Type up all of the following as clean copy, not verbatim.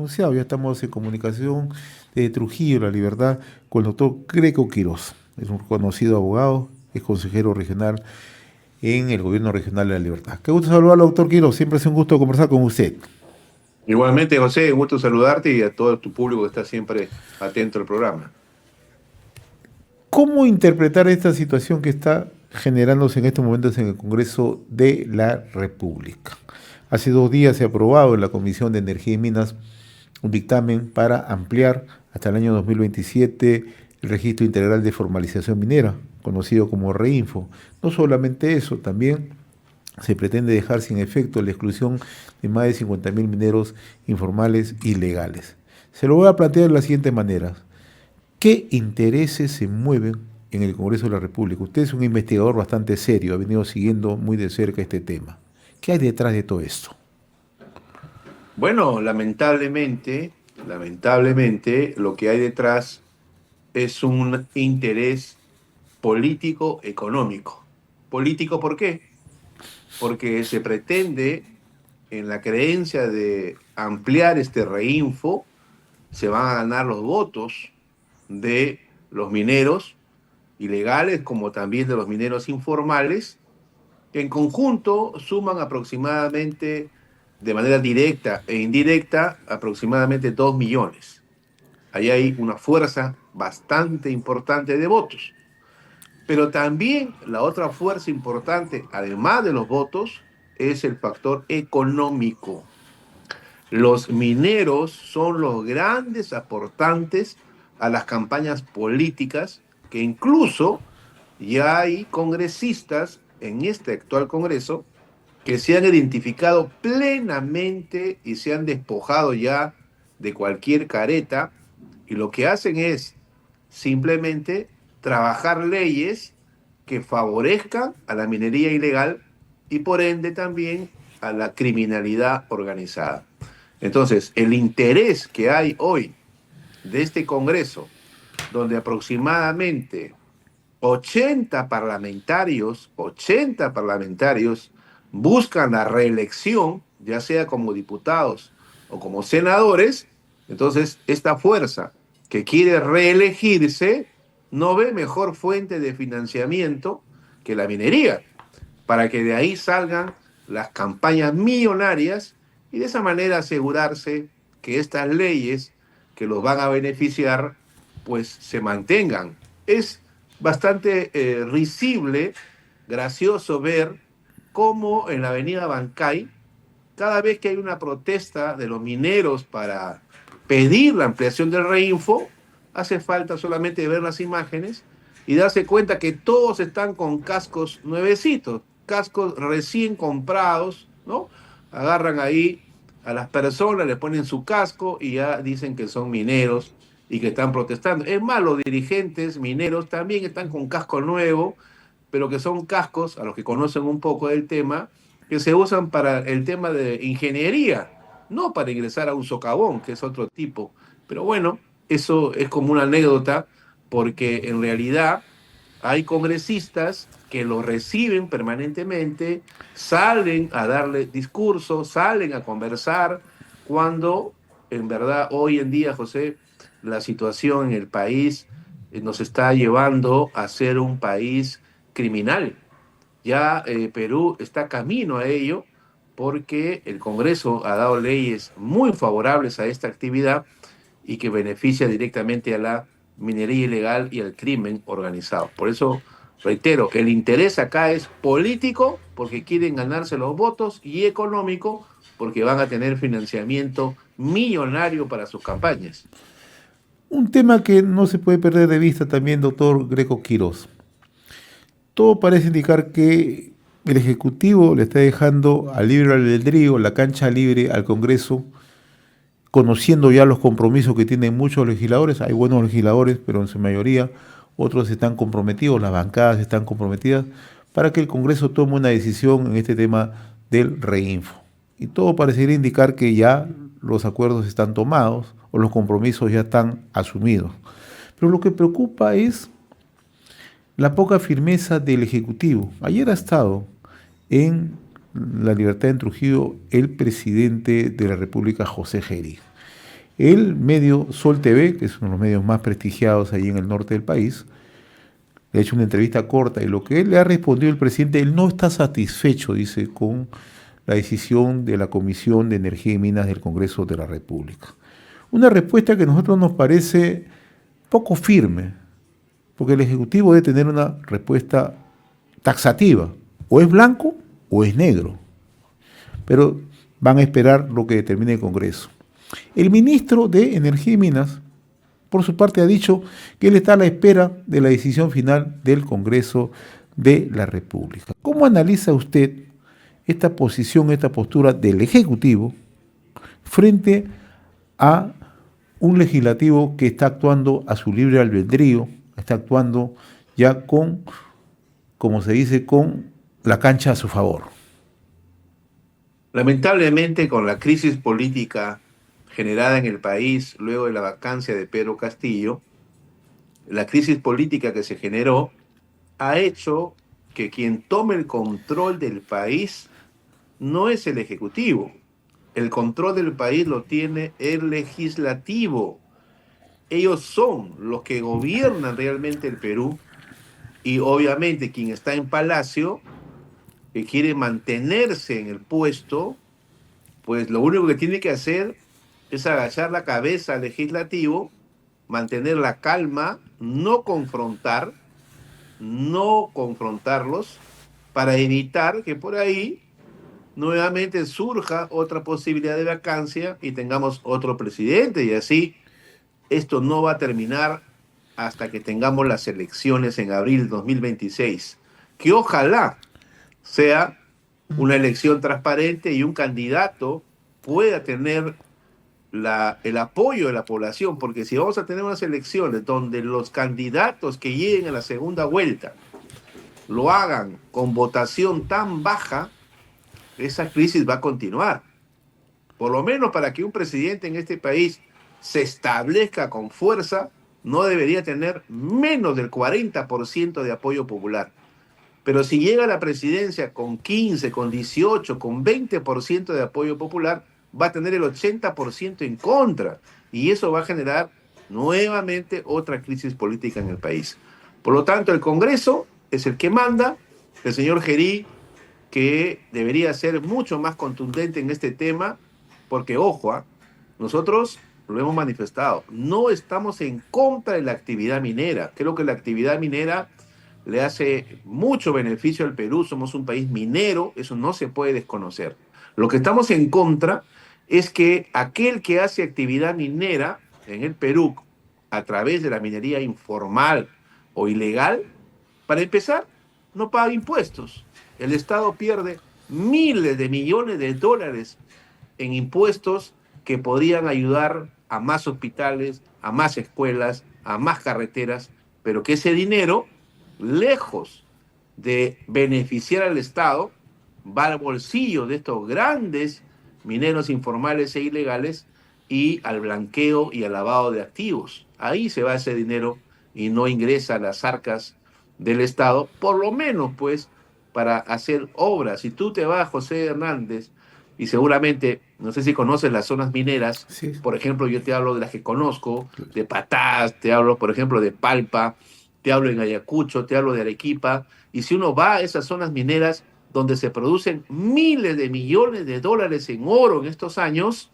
pronunciado. Ya estamos en comunicación de Trujillo, La Libertad, con el doctor Greco Quirós. Es un conocido abogado, es consejero regional en el gobierno regional de La Libertad. Qué gusto saludarlo, doctor Quirós. Siempre es un gusto conversar con usted. Igualmente, José, un gusto saludarte y a todo tu público que está siempre atento al programa. ¿Cómo interpretar esta situación que está generándose en estos momentos en el Congreso de la República? Hace 2 días se ha aprobado en la Comisión de Energía y Minas un dictamen para ampliar hasta el año 2027 el registro integral de formalización minera, conocido como REINFO. No solamente eso, también se pretende dejar sin efecto la exclusión de más de 50.000 mineros informales y legales. Se lo voy a plantear de la siguiente manera. ¿Qué intereses se mueven en el Congreso de la República? Usted es un investigador bastante serio, ha venido siguiendo muy de cerca este tema. ¿Qué hay detrás de todo esto? Bueno, lamentablemente, lo que hay detrás es un interés político-económico. ¿Político por qué? Porque se pretende, en la creencia de ampliar este reinfo, se van a ganar los votos de los mineros ilegales como también de los mineros informales, que en conjunto suman aproximadamente, de manera directa e indirecta, aproximadamente 2 millones. Ahí hay una fuerza bastante importante de votos. Pero también la otra fuerza importante, además de los votos, es el factor económico. Los mineros son los grandes aportantes a las campañas políticas, que incluso ya hay congresistas en este actual Congreso que se han identificado plenamente y se han despojado ya de cualquier careta, y lo que hacen es simplemente trabajar leyes que favorezcan a la minería ilegal y por ende también a la criminalidad organizada. Entonces, el interés que hay hoy de este Congreso, donde aproximadamente 80 parlamentarios buscan la reelección, ya sea como diputados o como senadores. Entonces, esta fuerza que quiere reelegirse no ve mejor fuente de financiamiento que la minería, para que de ahí salgan las campañas millonarias y de esa manera asegurarse que estas leyes que los van a beneficiar pues se mantengan. Es bastante risible, gracioso ver cómo en la avenida Bancay, cada vez que hay una protesta de los mineros para pedir la ampliación del reinfo, hace falta solamente ver las imágenes y darse cuenta que todos están con cascos nuevecitos, cascos recién comprados, ¿no? Agarran ahí a las personas, le ponen su casco y ya dicen que son mineros y que están protestando. Es más, los dirigentes mineros también están con casco nuevo, pero que son cascos, a los que conocen un poco del tema, que se usan para el tema de ingeniería, no para ingresar a un socavón, que es otro tipo. Pero bueno, eso es como una anécdota, porque en realidad hay congresistas que lo reciben permanentemente, salen a darle discursos, salen a conversar, cuando en verdad hoy en día, José, la situación en el país nos está llevando a ser un país criminal. Ya Perú está camino a ello porque el Congreso ha dado leyes muy favorables a esta actividad y que beneficia directamente a la minería ilegal y al crimen organizado. Por eso, reitero, el interés acá es político porque quieren ganarse los votos y económico porque van a tener financiamiento millonario para sus campañas. Un tema que no se puede perder de vista también, doctor Greco Quirós. Todo parece indicar que el Ejecutivo le está dejando al libre albedrío, la cancha libre al Congreso, conociendo ya los compromisos que tienen muchos legisladores. Hay buenos legisladores, pero en su mayoría otros están comprometidos, las bancadas están comprometidas, para que el Congreso tome una decisión en este tema del reinfo. Y todo parecería indicar que ya los acuerdos están tomados o los compromisos ya están asumidos. Pero lo que preocupa es la poca firmeza del Ejecutivo. Ayer ha estado en La Libertad en Trujillo el presidente de la República, José Geri. El medio Sol TV, que es uno de los medios más prestigiados ahí en el norte del país, le ha hecho una entrevista corta y lo que él le ha respondido el presidente, él no está satisfecho, dice, con la decisión de la Comisión de Energía y Minas del Congreso de la República. Una respuesta que a nosotros nos parece poco firme, porque el Ejecutivo debe tener una respuesta taxativa, o es blanco o es negro, pero van a esperar lo que determine el Congreso. El ministro de Energía y Minas, por su parte, ha dicho que él está a la espera de la decisión final del Congreso de la República. ¿Cómo analiza usted esta posición, esta postura del Ejecutivo frente a un legislativo que está actuando a su libre albedrío, está actuando ya con, como se dice, con la cancha a su favor? Lamentablemente, con la crisis política generada en el país luego de la vacancia de Pedro Castillo, la crisis política que se generó ha hecho que quien tome el control del país no es el Ejecutivo. El control del país lo tiene el Legislativo. Ellos son los que gobiernan realmente el Perú y obviamente quien está en Palacio, que quiere mantenerse en el puesto, pues lo único que tiene que hacer es agachar la cabeza al legislativo, mantener la calma, no confrontarlos, para evitar que por ahí nuevamente surja otra posibilidad de vacancia y tengamos otro presidente. Y así esto no va a terminar hasta que tengamos las elecciones en abril de 2026, que ojalá sea una elección transparente y un candidato pueda tener el apoyo de la población, porque si vamos a tener unas elecciones donde los candidatos que lleguen a la segunda vuelta lo hagan con votación tan baja, esa crisis va a continuar. Por lo menos para que un presidente en este país se establezca con fuerza, no debería tener menos del 40% de apoyo popular. Pero si llega a la presidencia con 15, con 18, con 20% de apoyo popular, va a tener el 80% en contra. Y eso va a generar nuevamente otra crisis política en el país. Por lo tanto, el Congreso es el que manda. El señor Gerí, que debería ser mucho más contundente en este tema, porque, ojo, nosotros lo hemos manifestado, no estamos en contra de la actividad minera. Creo que la actividad minera le hace mucho beneficio al Perú, somos un país minero, eso no se puede desconocer. Lo que estamos en contra es que aquel que hace actividad minera en el Perú a través de la minería informal o ilegal, para empezar, no paga impuestos. El Estado pierde miles de millones de dólares en impuestos que podrían ayudar a más hospitales, a más escuelas, a más carreteras, pero que ese dinero, lejos de beneficiar al Estado, va al bolsillo de estos grandes mineros informales e ilegales y al blanqueo y al lavado de activos. Ahí se va ese dinero y no ingresa a las arcas del Estado, por lo menos pues para hacer obras. Si tú te vas, José Hernández, y seguramente, no sé si conoces las zonas mineras, Sí. por ejemplo, yo te hablo de las que conozco, de Patás, te hablo, por ejemplo, de Palpa, te hablo en Ayacucho, te hablo de Arequipa, y si uno va a esas zonas mineras donde se producen miles de millones de dólares en oro en estos años,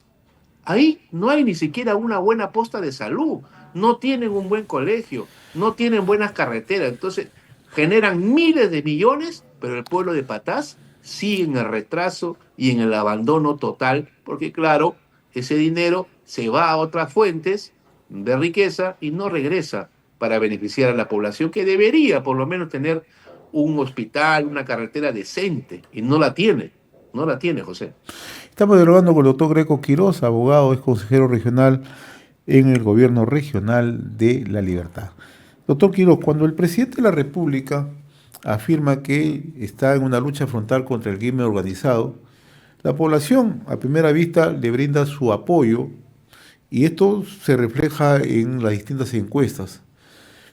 ahí no hay ni siquiera una buena posta de salud, no tienen un buen colegio, no tienen buenas carreteras, entonces generan miles de millones, pero el pueblo de Patás sigue en el retraso y en el abandono total, porque claro, ese dinero se va a otras fuentes de riqueza y no regresa para beneficiar a la población que debería por lo menos tener un hospital, una carretera decente, y no la tiene, no la tiene, José. Estamos dialogando con el doctor Greco Quiroz, abogado, es consejero regional en el gobierno regional de La Libertad. Doctor Quiroz, cuando el presidente de la República afirma que está en una lucha frontal contra el crimen organizado, la población a primera vista le brinda su apoyo y esto se refleja en las distintas encuestas.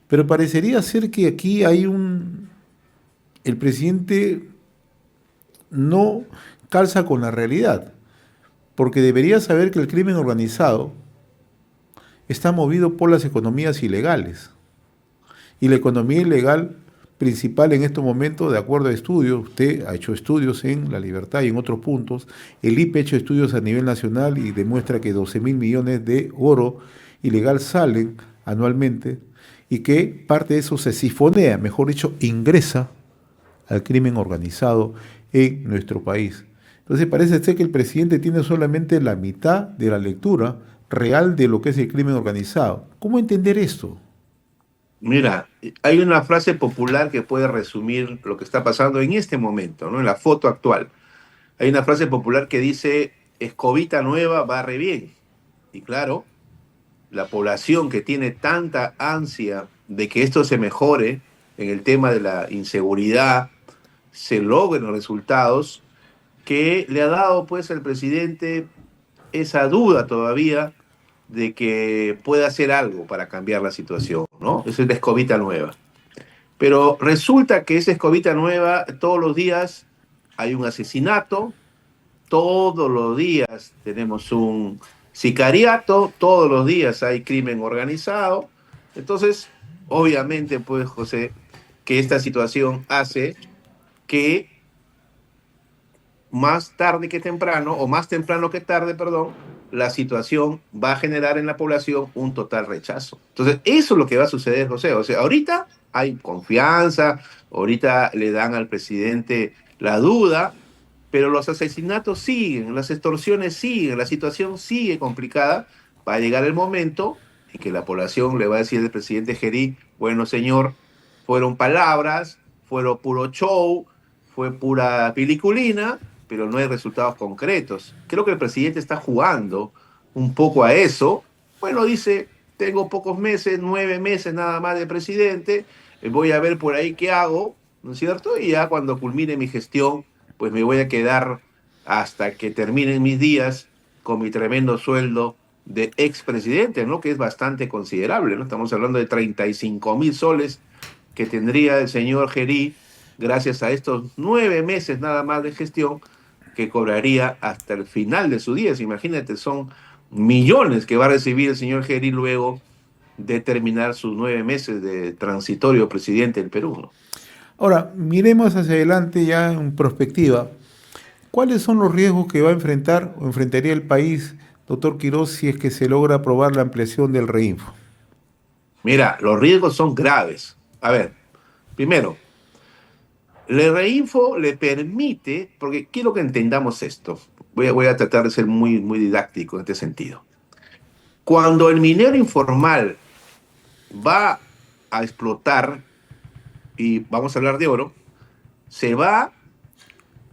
Pero parecería ser que aquí hay el presidente no calza con la realidad, porque debería saber que el crimen organizado está movido por las economías ilegales. Y la economía ilegal principal en estos momentos, de acuerdo a estudios, usted ha hecho estudios en La Libertad y en otros puntos, el IPE ha hecho estudios a nivel nacional y demuestra que 12.000 millones de oro ilegal salen anualmente y que parte de eso se sifonea, mejor dicho, ingresa al crimen organizado en nuestro país. Entonces parece ser que el presidente tiene solamente la mitad de la lectura real de lo que es el crimen organizado. ¿Cómo entender esto? Mira, hay una frase popular que puede resumir lo que está pasando en este momento, ¿no? En la foto actual. Hay una frase popular que dice, escobita nueva barre bien. Y claro, la población que tiene tanta ansia de que esto se mejore en el tema de la inseguridad, se logren resultados, que le ha dado pues al presidente esa duda todavía de que pueda hacer algo para cambiar la situación, ¿no? Esa es la escobita nueva. Pero resulta que esa escobita nueva, todos los días hay un asesinato, todos los días tenemos un sicariato, todos los días hay crimen organizado. Entonces, obviamente, pues, José, que esta situación hace que más tarde que temprano, o más temprano que tarde, perdón, la situación va a generar en la población un total rechazo. Entonces, eso es lo que va a suceder, José. O sea, ahorita hay confianza, ahorita le dan al presidente la duda, pero los asesinatos siguen, las extorsiones siguen, la situación sigue complicada. Va a llegar el momento en que la población le va a decir al presidente Gerí, bueno, señor, fueron palabras, fueron puro show, fue pura peliculina, pero no hay resultados concretos. Creo que el presidente está jugando un poco a eso. Bueno, dice, tengo pocos meses, 9 meses nada más de presidente, voy a ver por ahí qué hago, ¿no es cierto? Y ya cuando culmine mi gestión, pues me voy a quedar hasta que terminen mis días con mi tremendo sueldo de expresidente, ¿no? Que es bastante considerable, ¿no? Estamos hablando de 35.000 soles que tendría el señor Gerí gracias a estos 9 meses nada más de gestión que cobraría hasta el final de sus días. Imagínate, son millones que va a recibir el señor Gerí luego de terminar sus 9 meses de transitorio presidente del Perú, ¿no? Ahora, miremos hacia adelante ya en perspectiva. ¿Cuáles son los riesgos que va a enfrentar o enfrentaría el país, doctor Quiroz, si es que se logra aprobar la ampliación del REINFO? Mira, los riesgos son graves. A ver, primero, el Reinfo le permite, porque quiero que entendamos esto, voy a tratar de ser muy, muy didáctico en este sentido. Cuando el minero informal va a explotar, y vamos a hablar de oro, se va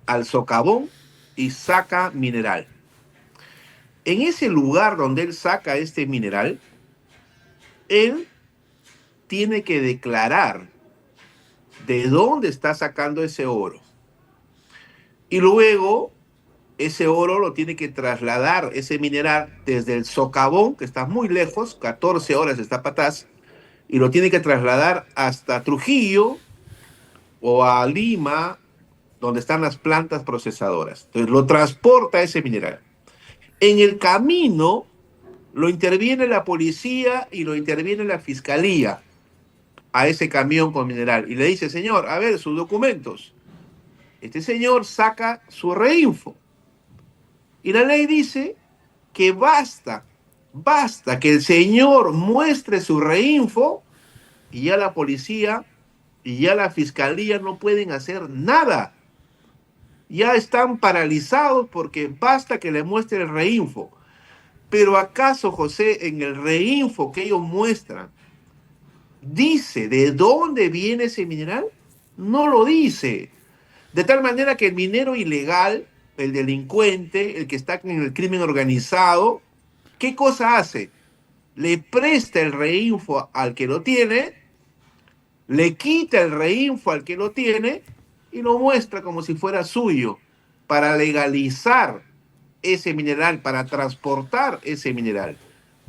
al socavón y saca mineral. En ese lugar donde él saca este mineral, él tiene que declarar de dónde está sacando ese oro. Y luego ese oro lo tiene que trasladar, ese mineral, desde el socavón, que está muy lejos, 14 horas está Patás, y lo tiene que trasladar hasta Trujillo o a Lima, donde están las plantas procesadoras. Entonces lo transporta ese mineral. En el camino lo interviene la policía y lo interviene la fiscalía a ese camión con mineral y le dice, señor, a ver, sus documentos. Este señor saca su reinfo. Y la ley dice que basta que el señor muestre su reinfo y ya la policía y ya la fiscalía no pueden hacer nada. Ya están paralizados porque basta que le muestre el reinfo. Pero ¿acaso, José, en el reinfo que ellos muestran, dice de dónde viene ese mineral? No lo dice. De tal manera que el minero ilegal, el delincuente, el que está en el crimen organizado, ¿qué cosa hace? Le presta el reinfo al que lo tiene, le quita el reinfo al que lo tiene y lo muestra como si fuera suyo para legalizar ese mineral, para transportar ese mineral.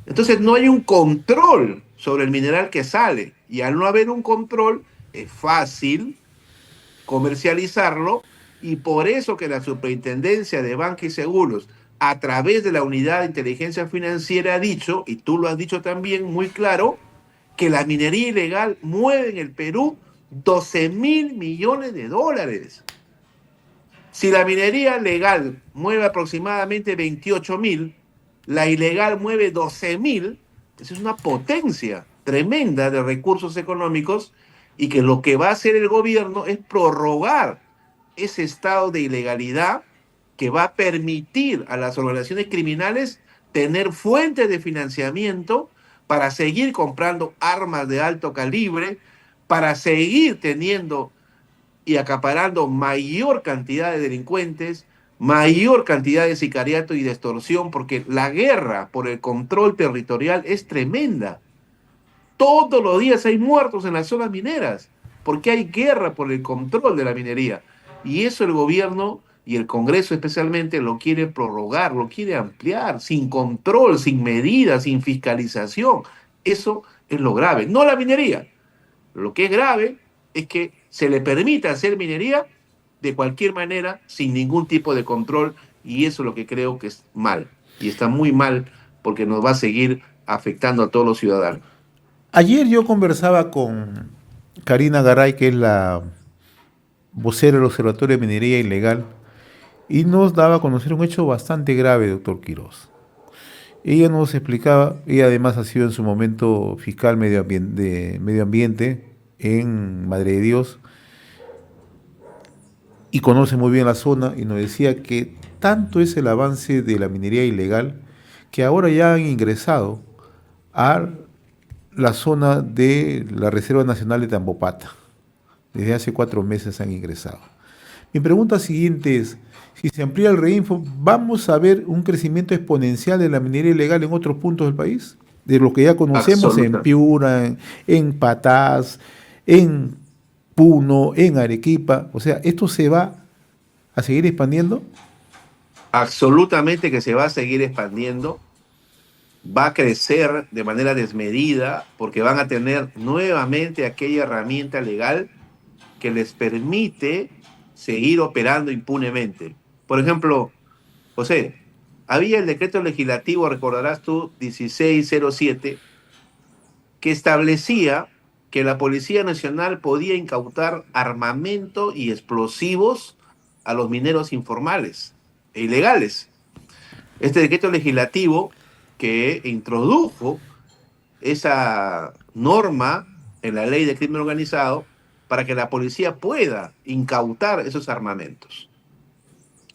Entonces no hay un control sobre el mineral que sale y al no haber un control es fácil comercializarlo y por eso que la Superintendencia de Banca y Seguros a través de la unidad de inteligencia financiera ha dicho, y tú lo has dicho también muy claro, que la minería ilegal mueve en el Perú 12.000 millones de dólares. Si la minería legal mueve aproximadamente 28.000, la ilegal mueve 12.000, esa es una potencia tremenda de recursos económicos y que lo que va a hacer el gobierno es prorrogar ese estado de ilegalidad que va a permitir a las organizaciones criminales tener fuentes de financiamiento para seguir comprando armas de alto calibre, para seguir teniendo y acaparando mayor cantidad de delincuentes, mayor cantidad de sicariato y de extorsión, porque la guerra por el control territorial es tremenda. Todos los días hay muertos en las zonas mineras, porque hay guerra por el control de la minería. Y eso el gobierno y el Congreso especialmente lo quiere prorrogar, lo quiere ampliar, sin control, sin medidas, sin fiscalización. Eso es lo grave, no la minería. Lo que es grave es que se le permita hacer minería de cualquier manera, sin ningún tipo de control, y eso es lo que creo que es mal. Y está muy mal porque nos va a seguir afectando a todos los ciudadanos. Ayer yo conversaba con Karina Garay, que es la vocera del Observatorio de Minería Ilegal, y nos daba a conocer un hecho bastante grave, doctor Quiroz. Ella nos explicaba, ella además ha sido en su momento fiscal de medio ambiente en Madre de Dios y conoce muy bien la zona y nos decía que tanto es el avance de la minería ilegal que ahora ya han ingresado a la zona de la Reserva Nacional de Tambopata. Desde hace 4 meses han ingresado. Mi pregunta siguiente es, si se amplía el reinfo, ¿vamos a ver un crecimiento exponencial de la minería ilegal en otros puntos del país? De lo que ya conocemos en Absoluta. Piura, en Patás, en Puno, en Arequipa. O sea, ¿esto se va a seguir expandiendo? Absolutamente que se va a seguir expandiendo, va a crecer de manera desmedida porque van a tener nuevamente aquella herramienta legal que les permite seguir operando impunemente. Por ejemplo, José, había el decreto legislativo, recordarás tú, 1607, que establecía que la Policía Nacional podía incautar armamento y explosivos a los mineros informales e ilegales. Este decreto legislativo que introdujo esa norma en la ley de crimen organizado para que la policía pueda incautar esos armamentos.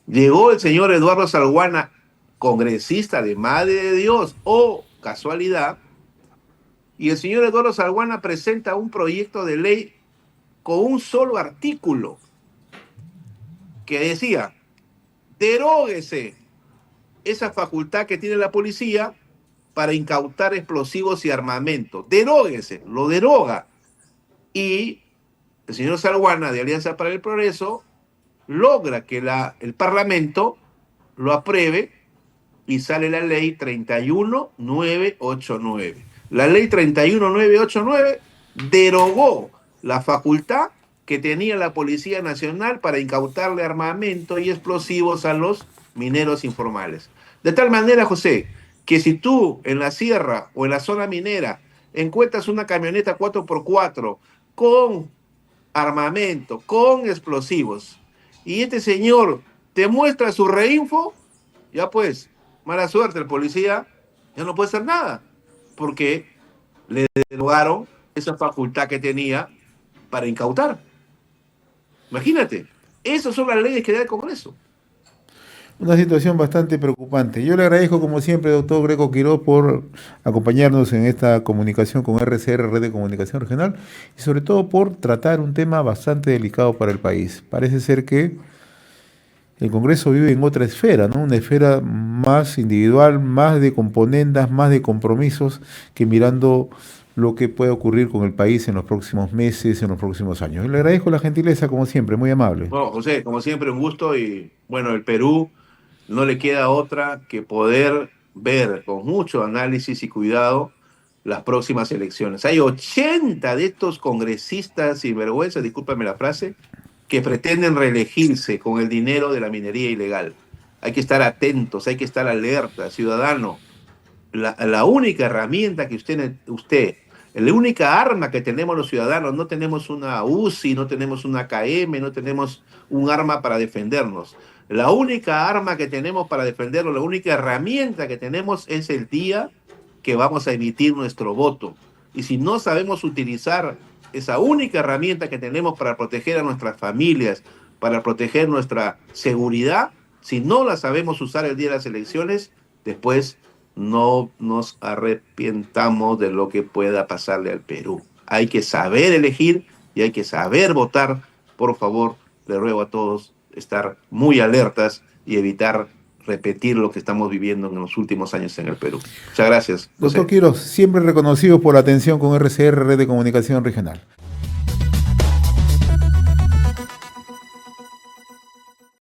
Llegó el señor Eduardo Salguana, congresista de Madre de Dios, o casualidad, y el señor Eduardo Salguana presenta un proyecto de ley con un solo artículo que decía, deróguese esa facultad que tiene la policía para incautar explosivos y armamento. Deróguese, lo deroga. Y el señor Salguana, de Alianza para el Progreso, logra que el Parlamento lo apruebe y sale la ley 31989. La ley 31989 derogó la facultad que tenía la Policía Nacional para incautarle armamento y explosivos a los mineros informales. De tal manera, José, que si tú en la sierra o en la zona minera encuentras una camioneta 4x4 con armamento, con explosivos, y este señor te muestra su reinfo, ya pues, mala suerte, el policía ya no puede hacer nada, porque le derogaron esa facultad que tenía para incautar. Imagínate, esas son las leyes que da el Congreso. Una situación bastante preocupante. Yo le agradezco, como siempre, doctor Greco Quiroz, por acompañarnos en esta comunicación con RCR, Red de Comunicación Regional, y sobre todo por tratar un tema bastante delicado para el país. Parece ser que el Congreso vive en otra esfera, ¿no? Una esfera más individual, más de componendas, más de compromisos, que mirando lo que puede ocurrir con el país en los próximos meses, en los próximos años. Y le agradezco la gentileza, como siempre, muy amable. Bueno, José, como siempre, un gusto y bueno, el Perú no le queda otra que poder ver con mucho análisis y cuidado las próximas elecciones. Hay 80 de estos congresistas sinvergüenza, discúlpame la frase, que pretenden reelegirse con el dinero de la minería ilegal. hay que estar atentos, hay que estar alerta, ciudadano. La única herramienta que la única arma que tenemos los ciudadanos, no tenemos una UCI, no tenemos una KM, no tenemos un arma para defendernos. La única arma que tenemos para defendernos, la única herramienta que tenemos es el día que vamos a emitir nuestro voto. Y si no sabemos utilizar esa única herramienta que tenemos para proteger a nuestras familias, para proteger nuestra seguridad, si no la sabemos usar el día de las elecciones, después no nos arrepientamos de lo que pueda pasarle al Perú. Hay que saber elegir y hay que saber votar. Por favor, le ruego a todos estar muy alertas y evitar repetir lo que estamos viviendo en los últimos años en el Perú. Muchas gracias, Doctor José. Quiroz, siempre reconocido por la atención con RCR, Red de Comunicación Regional.